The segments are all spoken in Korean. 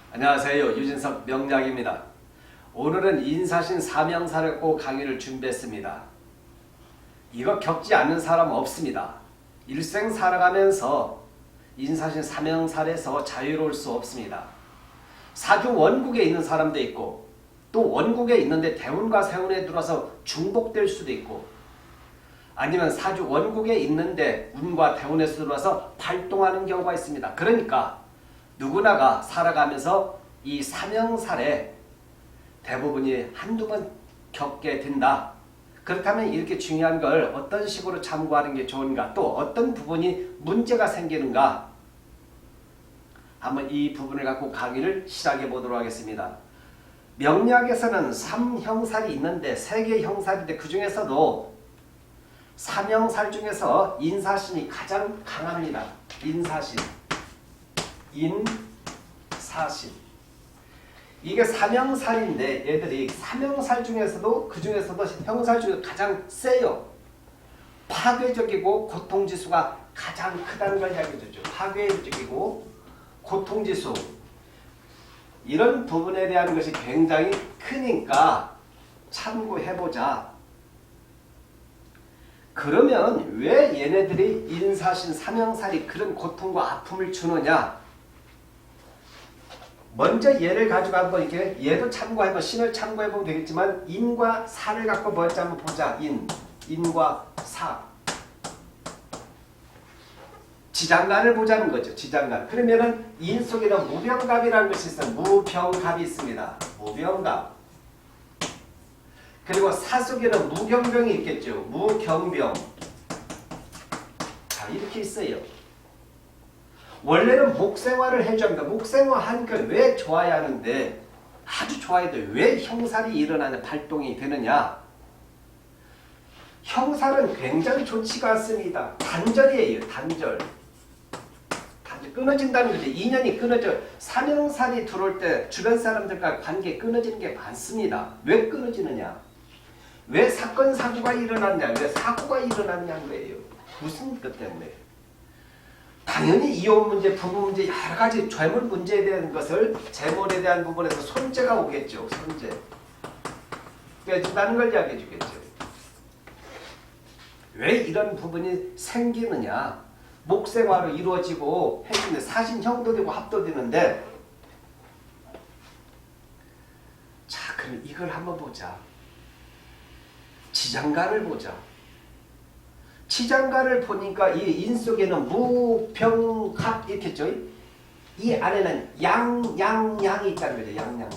안녕하세요. 유진석 명약입니다. 오늘은 인사신 사명사를 꼭 강의를 준비했습니다. 이거 겪지 않는 사람 없습니다. 일생 살아가면서 인사신 사명사에서 자유로울 수 없습니다. 사주 원국에 있는 사람도 있고 또 원국에 있는데 대운과 세운에 들어서 중복될 수도 있고 아니면 사주 원국에 있는데 운과 대운에서 들어와서 발동하는 경우가 있습니다. 그러니까 누구나가 살아가면서 이 사명살에 대부분이 한두 번 겪게 된다. 그렇다면 이렇게 중요한 걸 어떤 식으로 참고하는 게 좋은가, 또 어떤 부분이 문제가 생기는가, 한번 이 부분을 갖고 강의를 시작해 보도록 하겠습니다. 명리학에서는 3형살이 있는데 3개의 형살인데 그 중에서도 사명살 중에서 인사신이 가장 강합니다. 인사신. 인사신. 이게 사명살인데 얘들이 사명살 중에서도 그 중에서도 형살 중에 가장 세요. 파괴적이고 고통지수가 가장 크다는 걸 이야기해 주죠. 파괴적이고 고통지수. 이런 부분에 대한 것이 굉장히 크니까 참고해보자. 그러면 왜 얘네들이 인사신 사명살이 그런 고통과 아픔을 주느냐? 먼저 얘를 가지고 한번 이렇게 얘도 참고해보면 신을 참고해보면 되겠지만 인과 사를 갖고 먼저 한번 보자. 인과 사. 지장간을 보자는 거죠. 지장간. 그러면은 인 속에는 무병갑이라는 것이 있어요. 무병갑이 있습니다. 무병갑. 그리고 사 속에는 무경병이 있겠죠. 무경병. 자, 이렇게 있어요. 원래는 목생화를 해줘야 합니다. 목생화 하니까 왜 좋아야 하는데, 아주 좋아야 돼. 왜 형살이 일어나는 발동이 되느냐? 형살은 굉장히 좋지가 않습니다. 단절이에요. 단절. 끊어진다는 거죠. 인연이 끊어져. 사명살이 들어올 때 주변 사람들과 관계 끊어지는 게 많습니다. 왜 끊어지느냐? 왜 사건 사고가 일어나느냐? 왜 사고가 일어나느냐는 거예요. 무슨 것 때문에? 당연히 이혼 문제, 부부 문제, 여러 가지 재물 문제에 대한 것을 재물에 대한 부분에서 손재가 오겠죠. 손재. 깨진다는 걸 이야기해 주겠죠. 왜 이런 부분이 생기느냐? 목생화로 이루어지고 해주는데 사신형도 되고 합도 되는데, 자, 그럼 이걸 한번 보자. 지장간을 보자. 지장간을 보니까 이 인 속에는 무병합 이렇게 있죠. 이 안에는 양이 있다는 거죠. 양.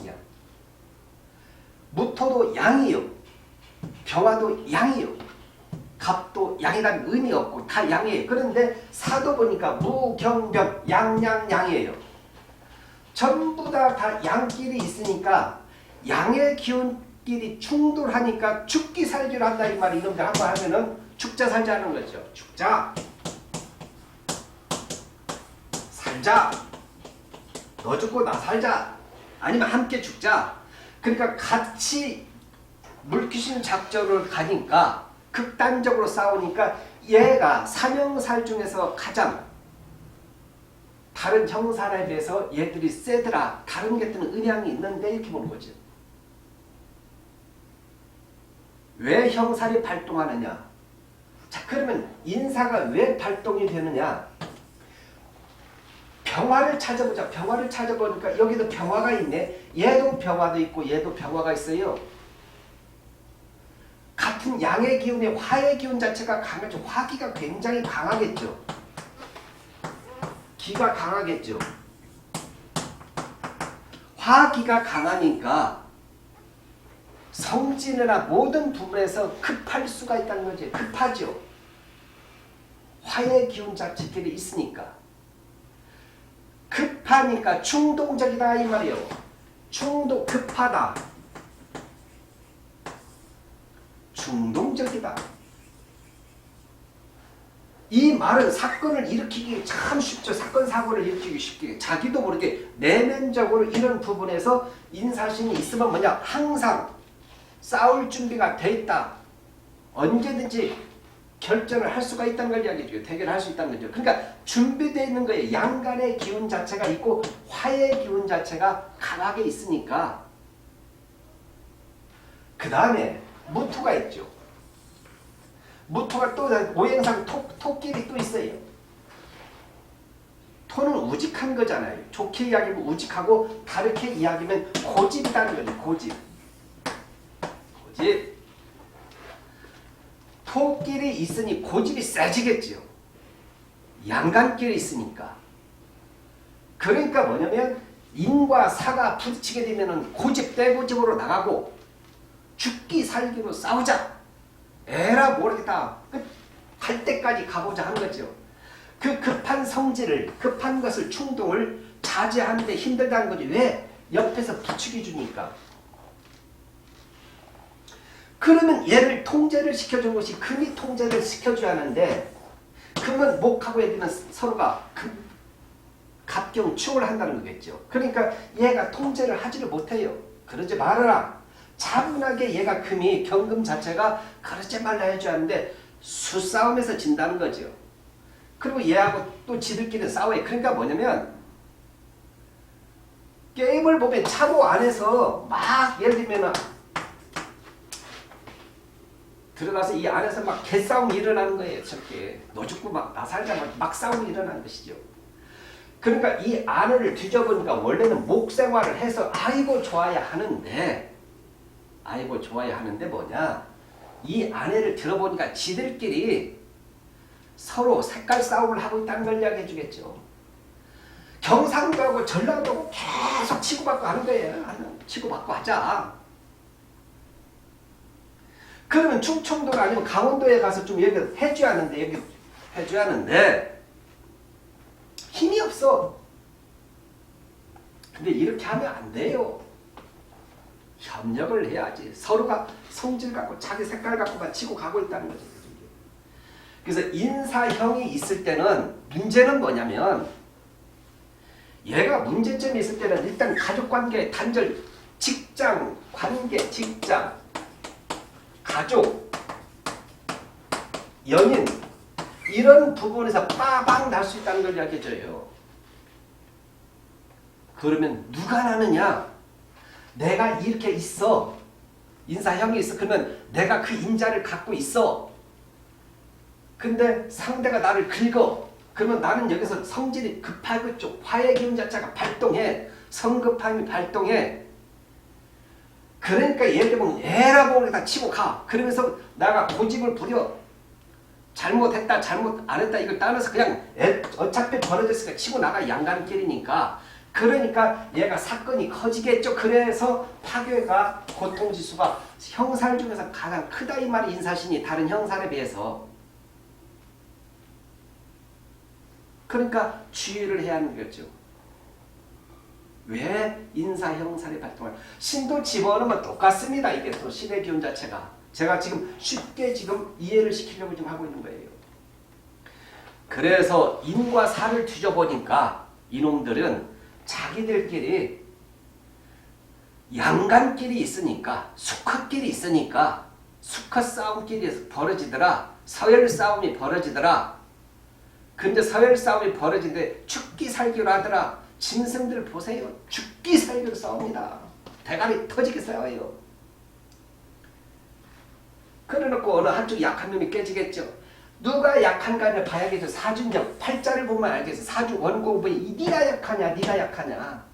무토도 양이요. 병화도 양이요. 갑도 양이라는 의미 없고 다 양이에요. 그런데 사도 보니까 무경병 양이에요. 전부 다 양끼리 있으니까 양의 기운끼리 충돌하니까 죽기 살기를 한다 이 말이. 이놈들 한번 하면은 죽자 살자 하는 거죠. 죽자 살자. 너 죽고 나 살자. 아니면 함께 죽자. 그러니까 같이 물귀신 작전을 가니까 극단적으로 싸우니까 얘가 사명살 중에서 가장 다른 형살에 비해서 얘들이 세더라. 다른 것들은 은양이 있는데 이렇게 보는 거죠. 왜 형살이 발동하느냐? 자, 그러면 인사가 왜 발동이 되느냐? 병화를 찾아보자. 병화를 찾아보니까 여기도 병화가 있네. 얘도 병화도 있고 얘도 병화가 있어요. 같은 양의 기운에 화의 기운 자체가 강하죠. 화기가 굉장히 강하겠죠. 기가 강하겠죠. 화기가 강하니까 성진이나 모든 부분에서 급할 수가 있다는 거죠. 급하죠. 화의 기운 자체들이 있으니까. 급하니까 충동적이다 이 말이에요. 급하다. 충동적이다. 이 말은 사건을 일으키기 참 쉽죠. 사건 사고를 일으키기 쉽게. 자기도 모르게 내면적으로 이런 부분에서 인사신이 있으면 뭐냐? 항상 싸울 준비가 돼 있다. 언제든지 결전을 할 수가 있다는 걸 이야기해줘요. 대결할 수 있다는 거죠. 그러니까 준비되어 있는 거예요. 양간의 기운 자체가 있고 화의 기운 자체가 강하게 있으니까. 그 다음에 무토가 있죠. 무토가 또 오행상 토끼리 또 있어요. 토는 우직한 거잖아요. 좋게 이야기하면 우직하고 다르게 이야기하면 고집이라는 거죠. 고집. 토끼리 있으니 고집이 세지겠죠. 양간끼리 있으니까. 그러니까 뭐냐면 인과 사가 부딪히게 되면 고집 떼고집으로 나가고 죽기 살기로 싸우자. 에라 모르겠다. 할 때까지 가보자 한 거죠. 그 급한 성질을, 급한 것을, 충동을 자제하는데 힘들다는 거지. 왜? 옆에서 부추겨 주니까. 그러면 얘를 통제를 시켜준 것이 금이 통제를 시켜줘야 하는데, 금은 목하고 애들은 서로가 갑경충을 한다는 거겠죠. 그러니까 얘가 통제를 하지를 못해요. 그러지 말아라. 차분하게 얘가 금이 경금 자체가 그러지 말라 해줘야 하는데 수싸움에서 진다는 거죠. 그리고 얘하고 또 지들끼리 싸워요. 그러니까 뭐냐면 게임을 보면 차로 안에서 막 예를 들면 들어가서 이 안에서 막 개싸움이 일어나는 거예요. 저렇게 노죽고 막 나살자 막 싸움이 일어나는 것이죠. 그러니까 이 안을 뒤져보니까 원래는 목생활을 해서 아이고 좋아야 하는데 뭐냐, 이 아내를 들어보니까 지들끼리 서로 색깔 싸움을 하고 있다는 걸 이야기해 주겠죠. 경상도 하고 전라도 하고 계속 치고받고 하는 거예요. 치고받고 하자. 그러면 충청도가 아니면 강원도에 가서 좀 얘기를 해줘야 하는데 힘이 없어. 근데 이렇게 하면 안 돼요. 협력을 해야지. 서로가 성질 갖고 자기 색깔 갖고만 치고 가고 있다는 거죠. 그래서 인사형이 있을 때는 문제는 뭐냐면 얘가 문제점이 있을 때는 일단 가족관계 단절, 직장 관계, 직장, 가족, 연인 이런 부분에서 빠방 날 수 있다는 걸 이야기해줘요. 그러면 누가 나느냐? 내가 이렇게 있어. 인사형이 있어. 그러면 내가 그 인자를 갖고 있어. 근데 상대가 나를 긁어. 그러면 나는 여기서 성질이 급하고 쪽 화의 기운 자체가 발동해. 성급함이 발동해. 그러니까 예를 들면 에라고 다 치고 가. 그러면서 나가 고집을 부려. 잘못했다 잘못 안 했다 이걸 따라서 그냥 어차피 벌어졌으니까 치고 나가. 양간길이니까. 그러니까 얘가 사건이 커지겠죠. 그래서 파괴가 고통지수가 형살 중에서 가장 크다 이 말이 인사신이 다른 형살에 비해서. 그러니까 주의를 해야 하는 거죠. 왜 인사 형살이 발동할? 신도 집어넣으면 똑같습니다. 이게 또 신의 기운 자체가. 제가 지금 쉽게 지금 이해를 시키려고 지금 하고 있는 거예요. 그래서 인과 사를 뒤져보니까 이놈들은 자기들끼리 양간끼리 있으니까 수컷끼리 있으니까 수컷 싸움끼리 벌어지더라. 서열 싸움이 벌어지더라. 근데 서열 싸움이 벌어지는데 죽기 살기로 하더라. 짐승들 보세요. 죽기 살기로 싸웁니다. 대가리 터지게 싸워요. 그래놓고 어느 한쪽 약한 놈이 깨지겠죠. 누가 약한가를 봐야겠죠. 사주력 팔자를 보면 알겠어. 사주 원고부분이 네가 약하냐 네가 약하냐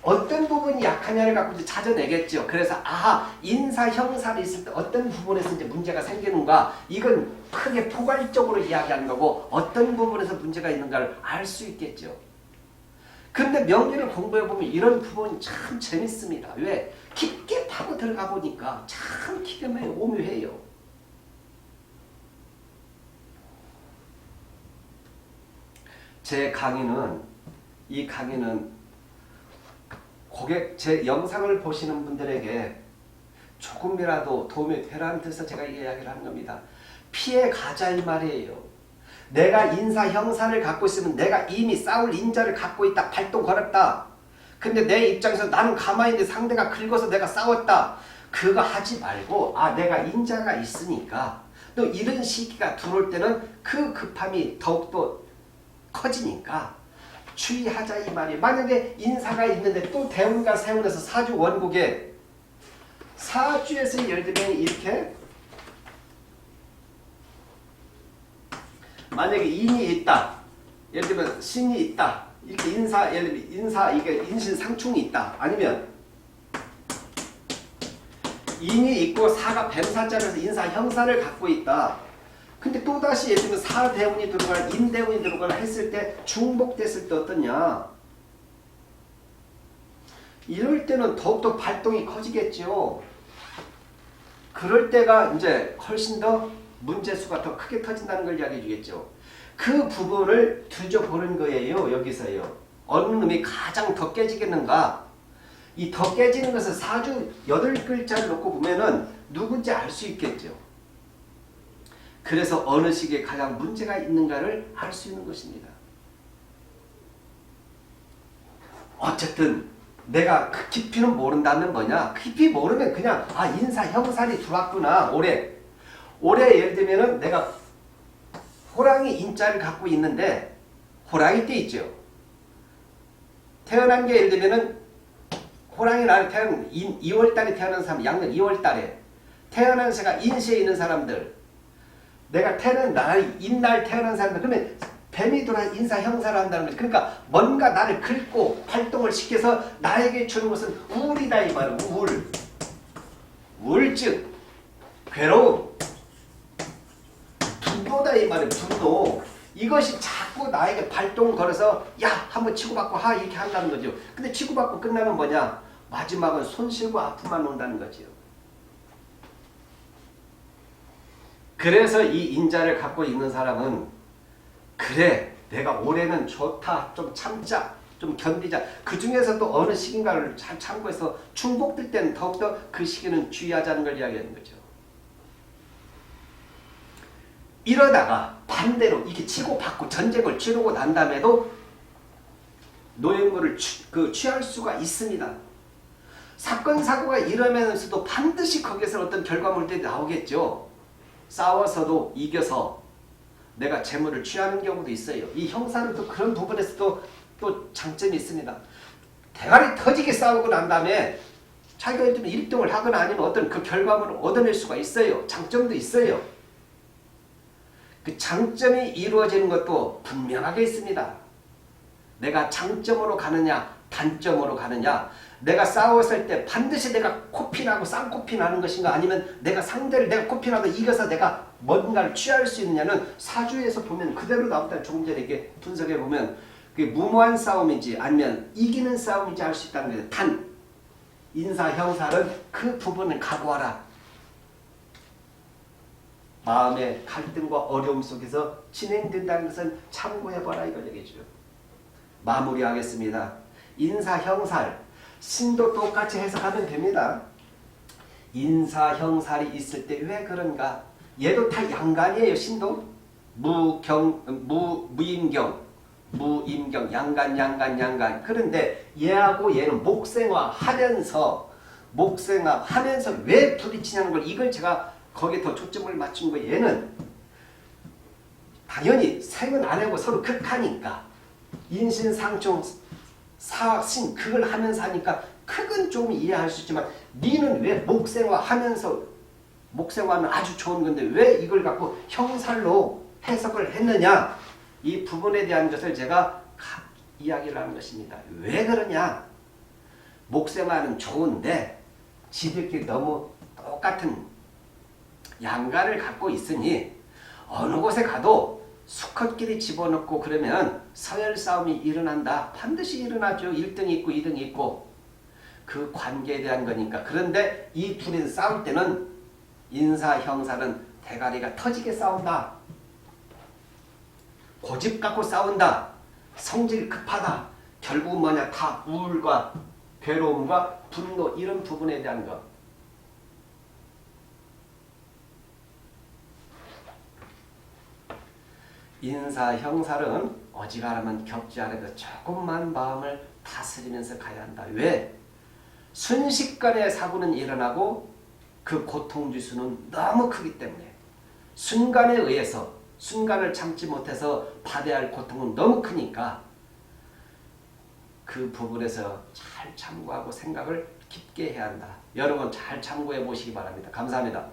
어떤 부분이 약하냐를 갖고 이제 찾아내겠죠. 그래서 인사 형살이 있을 때 어떤 부분에서 이제 문제가 생기는가, 이건 크게 포괄적으로 이야기하는 거고 어떤 부분에서 문제가 있는가를 알 수 있겠죠. 근데 명리를 공부해 보면 이런 부분이 참 재밌습니다. 왜? 깊게 파고 들어가 보니까 참 기가 막히게 오묘해요. 이 강의는 제 영상을 보시는 분들에게 조금이라도 도움이 되라는 뜻에서 제가 이야기를 하는 겁니다. 피해 가자 이 말이에요. 내가 인사 형사를 갖고 있으면 내가 이미 싸울 인자를 갖고 있다. 발동 걸었다. 근데 내 입장에서 나는 가만히 있는데 상대가 긁어서 내가 싸웠다. 그거 하지 말고 내가 인자가 있으니까 또 이런 시기가 들어올 때는 그 급함이 더욱더 커지니까 주의하자 이 말이에요. 만약에 인사가 있는데 또 대운과 세운에서 사주 원국에 사주에서 예를 들면 이렇게 만약에 인이 있다. 예를 들면 신이 있다. 이렇게 예를 들면 이게 인신상충이 있다. 아니면 인이 있고 사가 뱀사자에서 인사 형사를 갖고 있다. 근데 또다시 예를 들면 사대운이 들어가거나 인대운이 들어가거나 했을 때 중복됐을 때 어떠냐. 이럴 때는 더욱더 발동이 커지겠죠. 그럴 때가 이제 훨씬 더 문제수가 더 크게 터진다는 걸 이야기해 주겠죠. 그 부분을 뒤져보는 거예요. 여기서요. 어느 놈이 가장 더 깨지겠는가. 이 더 깨지는 것을 사주 8글자를 놓고 보면은 누군지 알 수 있겠죠. 그래서 어느 시기에 가장 문제가 있는가를 알 수 있는 것입니다. 어쨌든 내가 그 깊이는 모른다면 뭐냐. 깊이 모르면 그냥 인사 형살이 들어왔구나. 올해 예를 들면은 내가 호랑이 인자를 갖고 있는데 호랑이 때 있죠. 태어난 게 예를 들면은 호랑이 날 태어난 2월달에 태어난 사람, 양력 2월달에 태어난 새가 인시에 있는 사람들, 내가 태어난 날 인날 태어난 사람들, 그러면 뱀이 돌아 인사 형사를 한다는 거죠. 그러니까 뭔가 나를 긁고 활동을 시켜서 나에게 주는 것은 우울이다 이 말은. 우울증, 괴로움, 분노다 이 말은. 분노. 이것이 자꾸 나에게 발동을 걸어서 야 한번 치고받고 이렇게 한다는 거죠. 근데 치고받고 끝나면 뭐냐. 마지막은 손실과 아픔만 온다는 거죠. 그래서 이 인자를 갖고 있는 사람은 그래 내가 올해는 좋다 좀 참자 좀 견디자. 그 중에서 또 어느 시기인가를 잘 참고해서 중복될 때는 더욱더 그 시기는 주의하자는 걸 이야기하는 거죠. 이러다가 반대로 이렇게 치고받고 전쟁을 치르고 난 다음에도 노획물을 취할 수가 있습니다. 사건 사고가 일어나면서도 반드시 거기에서 어떤 결과물들이 나오겠죠. 싸워서도 이겨서 내가 재물을 취하는 경우도 있어요. 이 형사는 또 그런 부분에서도 또 장점이 있습니다. 대가리 터지게 싸우고 난 다음에 자기가 1등을 하거나 아니면 어떤 그 결과물을 얻어낼 수가 있어요. 장점도 있어요. 그 장점이 이루어지는 것도 분명하게 있습니다. 내가 장점으로 가느냐 단점으로 가느냐. 내가 싸웠을 때 반드시 내가 코피나고 쌍코피나는 것인가 아니면 내가 상대를 내가 코피나도 이겨서 내가 뭔가를 취할 수 있느냐는 사주에서 보면 그대로 나온다. 조금 전에 이렇게 분석해 보면 그게 무모한 싸움인지 아니면 이기는 싸움인지 알 수 있다는 거예요. 단 인사 형사는 그 부분을 각오하라. 마음의 갈등과 어려움 속에서 진행된다는 것은 참고해봐라 이걸 얘기해줘요. 마무리하겠습니다. 인사 형살 신도 똑같이 해석하면 됩니다. 인사 형살이 있을 때 왜 그런가? 얘도 다 양간이에요. 신도 무임경 양간. 그런데 얘하고 얘는 목생화하면서 왜 부딪히냐는 걸 이걸 제가 거기에 더 초점을 맞춘 거예요. 얘는 당연히 생은 안 하고 서로 극하니까 인신상충 사신 그걸 하면서 하니까 극은 좀 이해할 수 있지만 니는 왜 목생화하면서 목생화하면 아주 좋은 건데 왜 이걸 갖고 형살로 해석을 했느냐. 이 부분에 대한 것을 제가 이야기를 하는 것입니다. 왜 그러냐. 목생화는 좋은데 지들끼리 너무 똑같은 양가를 갖고 있으니 어느 곳에 가도 수컷끼리 집어넣고 그러면 서열 싸움이 일어난다. 반드시 일어나죠. 1등이 있고 2등이 있고 그 관계에 대한 거니까. 그런데 이 둘이 싸울 때는 인사 형사는 대가리가 터지게 싸운다. 고집 갖고 싸운다. 성질 급하다. 결국 뭐냐. 다 우울과 괴로움과 분노 이런 부분에 대한 것. 인사 형살은 어지간하면 겪지 않아도 조금만 마음을 다스리면서 가야 한다. 왜? 순식간에 사고는 일어나고 그 고통 지수는 너무 크기 때문에 순간에 의해서 순간을 참지 못해서 받아야 할 고통은 너무 크니까 그 부분에서 잘 참고하고 생각을 깊게 해야 한다. 여러분 잘 참고해 보시기 바랍니다. 감사합니다.